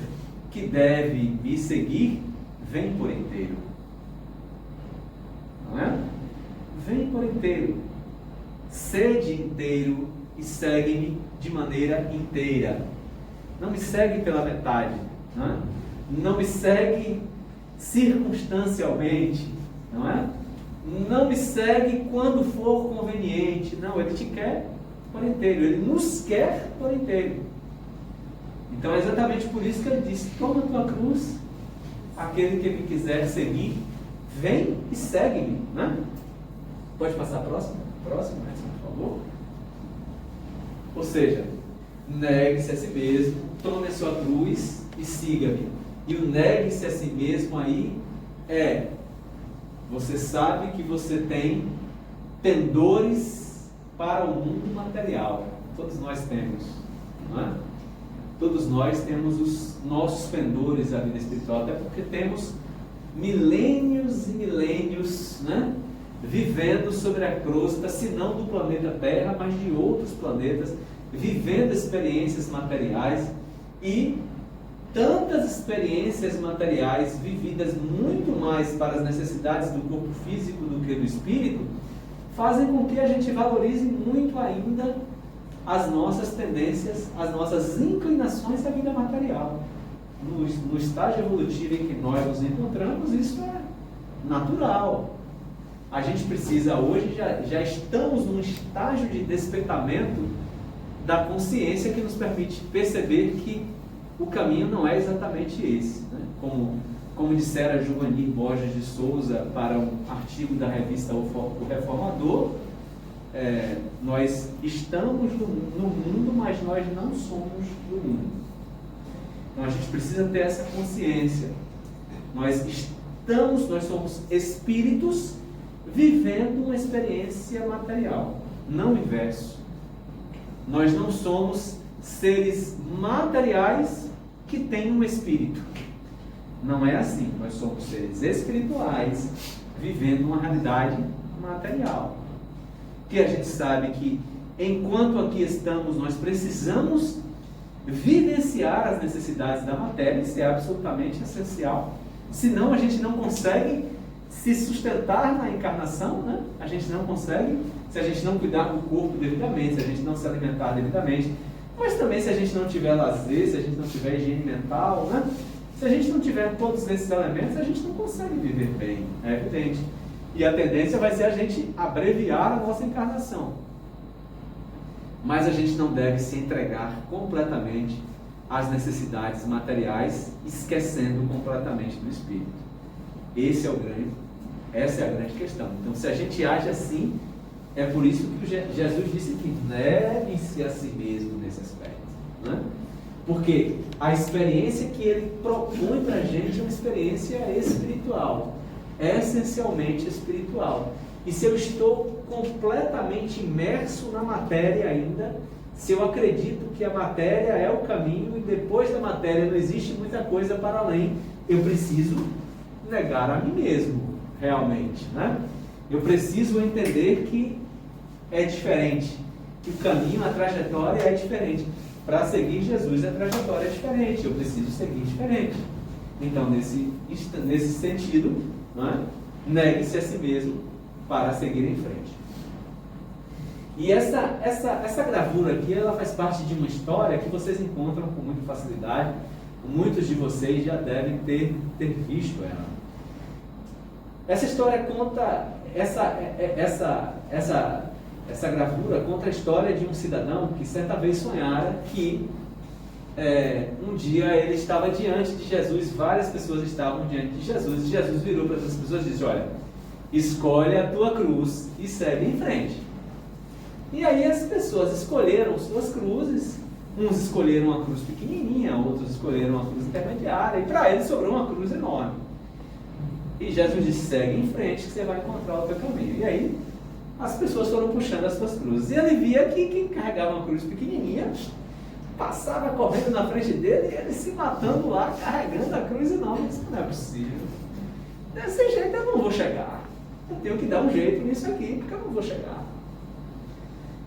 que deve me seguir, vem por inteiro. Não é? Vem por inteiro. Sede inteiro e segue-me de maneira inteira. Não me segue pela metade, não é? Não me segue circunstancialmente, não é? Não me segue quando for conveniente. Não, ele te quer por inteiro, ele nos quer por inteiro. Então é exatamente por isso que ele disse: toma a tua cruz, aquele que me quiser seguir, vem e segue-me, né? Pode passar a próxima, por favor. Ou seja, negue-se a si mesmo, tome a sua cruz e siga-me. E o negue-se a si mesmo aí você sabe que você tem pendores para o mundo material. Todos nós temos, não é? Todos nós temos os nossos pendores à vida espiritual, até porque temos milênios e milênios, né, vivendo sobre a crosta, se não do planeta Terra, mas de outros planetas, vivendo experiências materiais, e tantas experiências materiais vividas muito mais para as necessidades do corpo físico do que do espírito, fazem com que a gente valorize muito ainda as nossas tendências, as nossas inclinações à vida material. No estágio evolutivo em que nós nos encontramos, isso é natural. A gente precisa hoje, já estamos num estágio de despertamento da consciência que nos permite perceber que o caminho não é exatamente esse, né? Como dissera Juvanir Borges de Souza para um artigo da revista O Reformador, nós estamos no mundo, mas nós não somos do mundo. Então a gente precisa ter essa consciência. Nós somos espíritos vivendo uma experiência material, não o inverso. Nós não somos seres materiais que têm um espírito. Não é assim. Nós somos seres espirituais vivendo uma realidade material. Que a gente sabe que enquanto aqui estamos, nós precisamos vivenciar as necessidades da matéria. Isso é absolutamente essencial. Senão a gente não consegue se sustentar na encarnação, né? A gente não consegue, se a gente não cuidar do corpo devidamente, se a gente não se alimentar devidamente, mas também se a gente não tiver lazer, se a gente não tiver higiene mental, né? Se a gente não tiver todos esses elementos, a gente não consegue viver bem, é evidente. E a tendência vai ser a gente abreviar a nossa encarnação. Mas a gente não deve se entregar completamente às necessidades materiais, esquecendo completamente do espírito. Essa é a grande questão. Então, se a gente age assim, É por isso que Jesus disse que neguem-se a si mesmo nesse aspecto, né? Porque a experiência que ele propõe para a gente é uma experiência espiritual, essencialmente espiritual. E se eu estou completamente imerso na matéria ainda, se eu acredito que a matéria é o caminho e depois da matéria não existe muita coisa para além, eu preciso negar a mim mesmo, realmente, né? Eu preciso entender que é diferente, que o caminho, a trajetória é diferente. Para seguir Jesus, a trajetória é diferente, eu preciso seguir diferente. Então, nesse sentido, né, negue-se a si mesmo para seguir em frente. E essa gravura aqui, ela faz parte de uma história que vocês encontram com muita facilidade. Muitos de vocês já devem ter visto ela. Essa história conta, essa gravura conta a história de um cidadão que certa vez sonhara que um dia ele estava diante de Jesus, várias pessoas estavam diante de Jesus, e Jesus virou para essas pessoas e disse: olha, escolhe a tua cruz e segue em frente. E aí as pessoas escolheram suas cruzes, uns escolheram uma cruz pequenininha, outros escolheram uma cruz intermediária, e para eles sobrou uma cruz enorme. E Jesus disse: segue em frente que você vai encontrar o teu caminho. E aí as pessoas foram puxando as suas cruzes. E ele via que quem carregava uma cruz pequenininha passava correndo na frente dele e ele se matando lá, carregando a cruz enorme. Isso não é possível. Desse jeito eu não vou chegar. Eu tenho que dar um jeito nisso aqui, porque eu não vou chegar.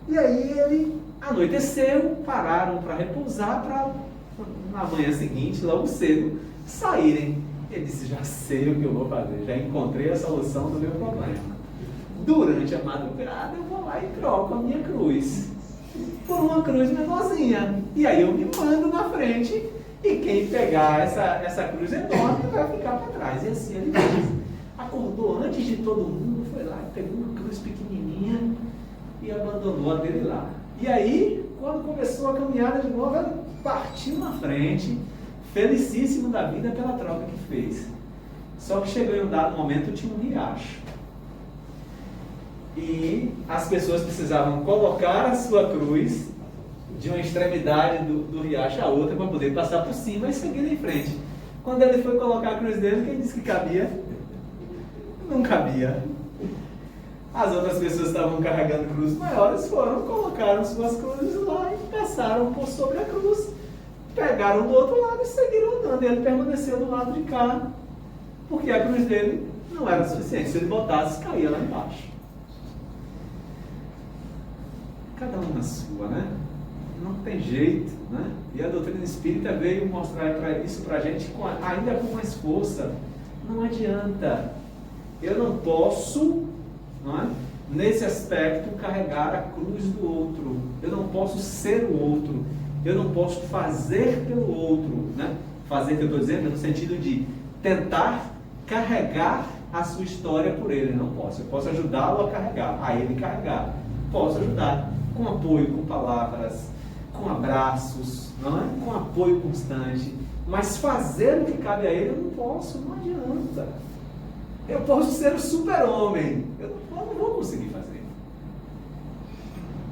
E aí ele anoiteceu, pararam para repousar, para na manhã seguinte, logo cedo, saírem. Ele disse: já sei o que eu vou fazer, já encontrei a solução do meu problema. Durante a madrugada eu vou lá e troco a minha cruz por uma cruz menorzinha. E aí eu me mando na frente e quem pegar essa cruz enorme vai ficar para trás. E assim ele fez. Acordou antes de todo mundo, foi lá e pegou uma cruz pequenininha e abandonou a dele lá. E aí, quando começou a caminhada de novo, ele partiu na frente, felicíssimo da vida pela troca que fez. Só que chegou em um dado momento, tinha um riacho. E as pessoas precisavam colocar a sua cruz de uma extremidade do riacho à outra para poder passar por cima e seguir em frente. Quando ele foi colocar a cruz dele, quem disse que cabia? Não cabia. As outras pessoas estavam carregando cruzes maiores, colocaram suas cruzes lá e passaram por sobre a cruz, pegaram do outro lado e seguiram andando. E ele permaneceu do lado de cá, porque a cruz dele não era suficiente. Se ele botasse, caía lá embaixo. Cada um na sua, né? Não tem jeito, né? E a doutrina espírita veio mostrar isso pra gente ainda com mais força. Não adianta. Eu não posso, não é? Nesse aspecto, carregar a cruz do outro. Eu não posso ser o outro. Eu não posso fazer pelo outro, né? Fazer, que eu estou dizendo, no sentido de tentar carregar a sua história por ele. Eu não posso. Eu posso ajudá-lo a ele carregar. Posso ajudar com apoio, com palavras, com abraços, não é? Com apoio constante. Mas fazer o que cabe a ele, eu não posso. Não adianta. Eu posso ser o super-homem. Eu não vou conseguir fazer.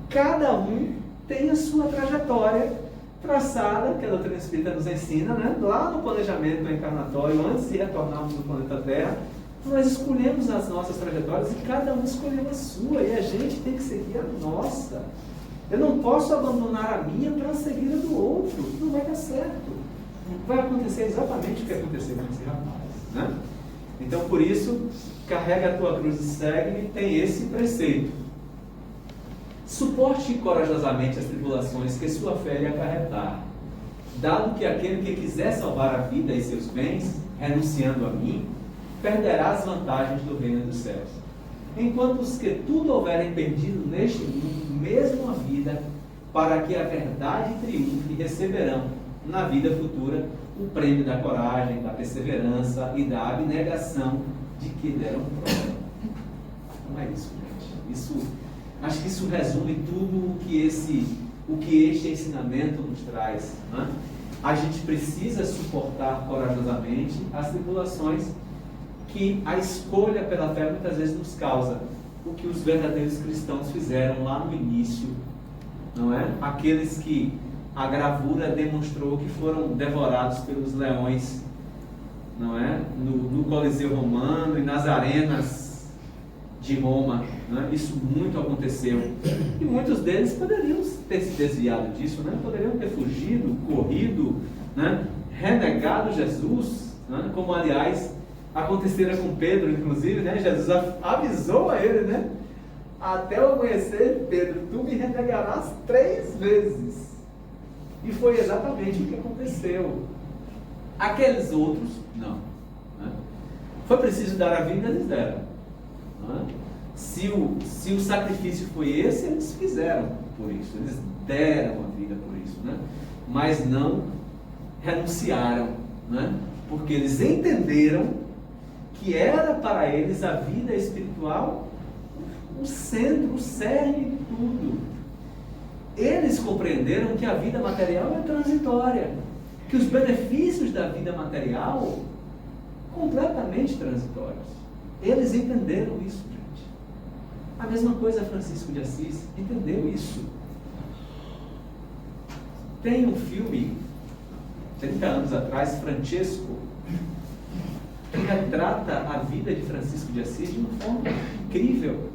Cada um tem a sua trajetória traçada, que a doutrina espírita nos ensina, né? Lá no planejamento encarnatório, antes de retornarmos do planeta Terra, nós escolhemos as nossas trajetórias e cada um escolheu a sua, e a gente tem que seguir a nossa. Eu não posso abandonar a minha para seguir a do outro. Não vai dar certo. Vai acontecer exatamente o que aconteceu com esse rapaz, né? Então, por isso, carrega a tua cruz e segue-me, tem esse preceito. Suporte corajosamente as tribulações que sua fé lhe acarretar, dado que aquele que quiser salvar a vida e seus bens, renunciando a mim, perderá as vantagens do reino dos céus. Enquanto os que tudo houverem perdido neste mundo, mesmo a vida, para que a verdade triunfe, receberão, na vida futura, o prêmio da coragem, da perseverança e da abnegação de que deram prova. Não é isso, gente. Acho que isso resume tudo o que este ensinamento nos traz, né? A gente precisa suportar corajosamente as tribulações que a escolha pela fé muitas vezes nos causa. o que os verdadeiros cristãos fizeram lá no início, não é? Aqueles que a gravura demonstrou que foram devorados pelos leões, não é? No Coliseu Romano e nas arenas de Roma, não é? Isso muito aconteceu. E muitos deles poderiam ter se desviado disso, né? Poderiam ter fugido, corrido, né? Renegado Jesus, né? Como aliás acontecera com Pedro, inclusive, né? Jesus avisou a ele, né? Até o amanhecer, Pedro, tu me renegarás 3 vezes. E foi exatamente o que aconteceu. Aqueles outros, não. Né? Foi preciso dar a vida, eles deram. Né? Se o sacrifício foi esse, eles fizeram por isso. Eles deram a vida por isso. Né? Mas não renunciaram. Né? Porque eles entenderam que era para eles a vida espiritual o centro, o cerne de tudo. Eles compreenderam que a vida material é transitória, que os benefícios da vida material completamente transitórios. Eles entenderam isso, gente. A mesma coisa Francisco de Assis entendeu isso. Tem um filme, 30 anos atrás, Francesco, que retrata a vida de Francisco de Assis de uma forma incrível.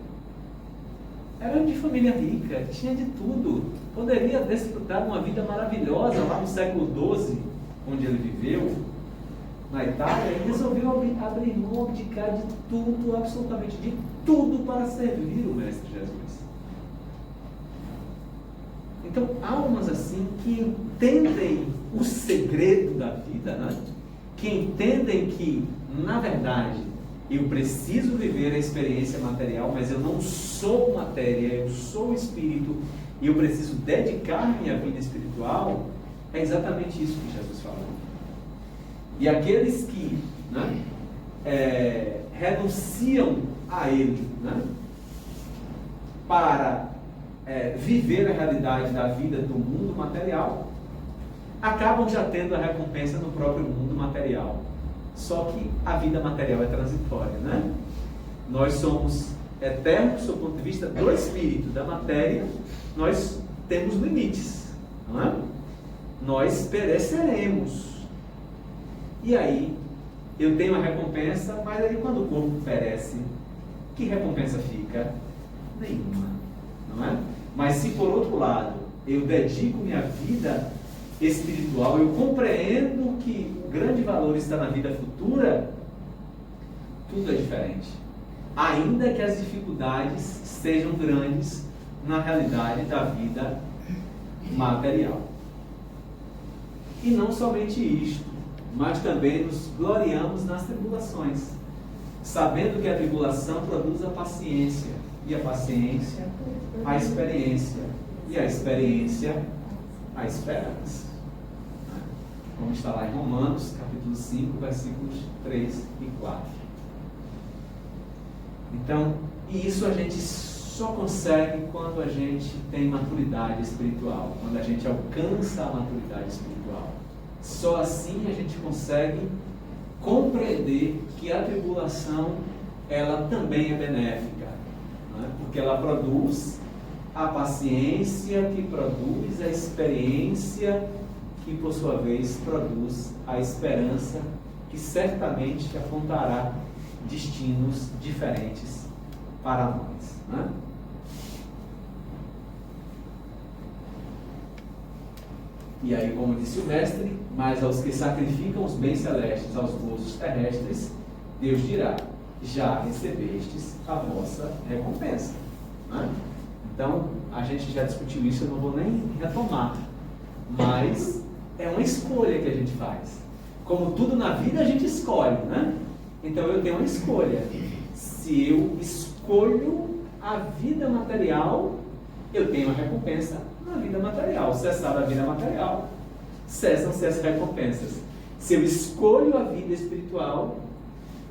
Era de família rica, tinha de tudo. Poderia desfrutar de uma vida maravilhosa lá no século XII, onde ele viveu, na Itália, e resolveu abrir mão, abdicar de tudo, absolutamente de tudo, para servir o Mestre Jesus. Então, almas assim que entendem o segredo da vida, né? Que entendem que, na verdade, eu preciso viver a experiência material, mas eu não sou matéria, eu sou espírito, e eu preciso dedicar minha vida espiritual. É exatamente isso que Jesus falou. E aqueles que, né, renunciam a Ele, né, para viver a realidade da vida do mundo material, acabam já tendo a recompensa no próprio mundo material. Só que a vida material é transitória, né? Nós somos eternos do ponto de vista do espírito, da matéria, nós temos limites, não é? Nós pereceremos. E aí, eu tenho a recompensa, mas aí quando o corpo perece, que recompensa fica? Nenhuma, não é? Mas se por outro lado, eu dedico minha vida espiritual, eu compreendo que o grande valor está na vida futura, tudo é diferente. Ainda que as dificuldades sejam grandes na realidade da vida material. E não somente isto, mas também nos gloriamos nas tribulações, sabendo que a tribulação produz a paciência, e a paciência, a experiência, e a experiência, a esperança. Como está lá em Romanos, capítulo 5, versículos 3 e 4. Então, e isso a gente só consegue quando a gente tem maturidade espiritual, quando a gente alcança a maturidade espiritual. Só assim a gente consegue compreender que a tribulação, ela também é benéfica, né? Porque ela produz a paciência, que produz a experiência, que por sua vez produz a esperança, que certamente apontará destinos diferentes para nós, né? E aí, como disse o mestre, mas aos que sacrificam os bens celestes aos gozos terrestres, Deus dirá: já recebestes a vossa recompensa, né? Então, a gente já discutiu isso, eu não vou nem retomar, mas é uma escolha que a gente faz. Como tudo na vida, a gente escolhe, né? Então, eu tenho uma escolha. Se eu escolho a vida material, eu tenho a recompensa na vida material. Cessar a vida material, cessam-se as recompensas. Se eu escolho a vida espiritual,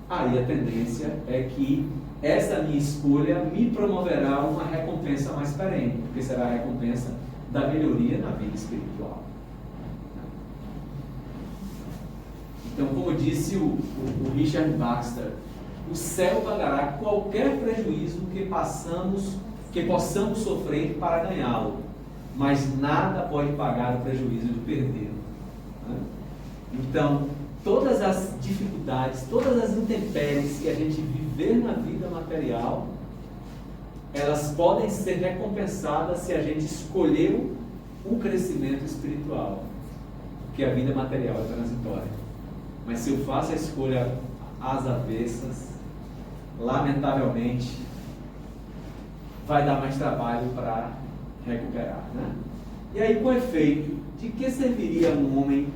aí a tendência é que essa minha escolha me promoverá uma recompensa mais perene, porque será a recompensa da melhoria na vida espiritual. Então, como disse o Richard Baxter, o céu pagará qualquer prejuízo que possamos sofrer para ganhá-lo, mas nada pode pagar o prejuízo de perdê-lo. Né? Então, todas as dificuldades, todas as intempéries que a gente viver na vida material, elas podem ser recompensadas se a gente escolheu o crescimento espiritual, porque a vida material é transitória. Mas se eu faço a escolha às avessas, lamentavelmente, vai dar mais trabalho para recuperar. Né? E aí, com efeito, de que serviria um homem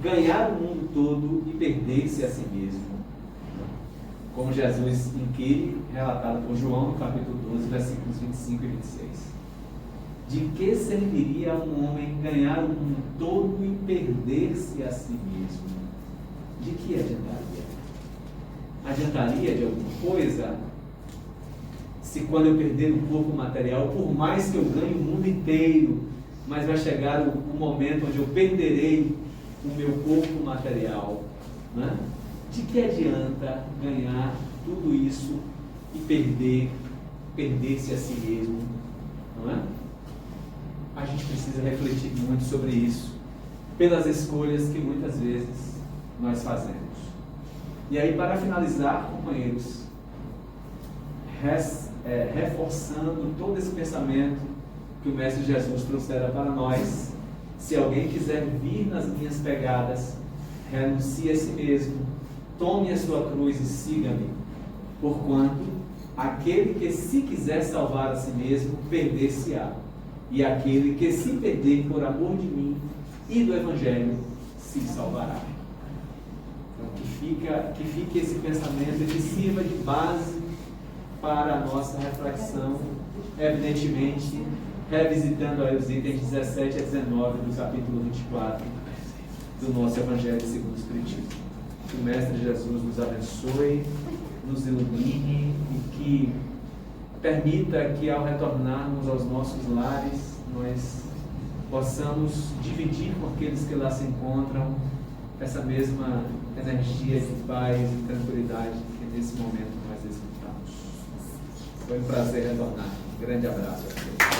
ganhar o mundo todo e perder-se a si mesmo? Como Jesus inquire, relatado por João, no capítulo 12, versículos 25 e 26. De que serviria um homem ganhar o mundo todo e perder-se a si mesmo? De que adiantaria? Adiantaria de alguma coisa se quando eu perder o corpo material, por mais que eu ganhe o mundo inteiro, mas vai chegar o momento onde eu perderei o meu corpo material, né? De que adianta ganhar tudo isso e perder-se a si mesmo, não é? A gente precisa refletir muito sobre isso, pelas escolhas que muitas vezes nós fazemos. E aí, para finalizar, companheiros, reforçando todo esse pensamento que o Mestre Jesus trouxera para nós, se alguém quiser vir nas minhas pegadas, renuncie a si mesmo, tome a sua cruz e siga-me, porquanto aquele que se quiser salvar a si mesmo, perder-se-á, e aquele que se perder por amor de mim e do Evangelho, se salvará. Então, que fique esse pensamento e que sirva de base para a nossa reflexão, evidentemente, revisitando aí os itens 17 a 19 do capítulo 24 do nosso Evangelho segundo o Espiritismo. Que o Mestre Jesus nos abençoe, nos ilumine e que permita que, ao retornarmos aos nossos lares, nós possamos dividir com aqueles que lá se encontram essa mesma energia de paz e tranquilidade que nesse momento nós escutamos. Foi um prazer retornar. Um grande abraço a todos.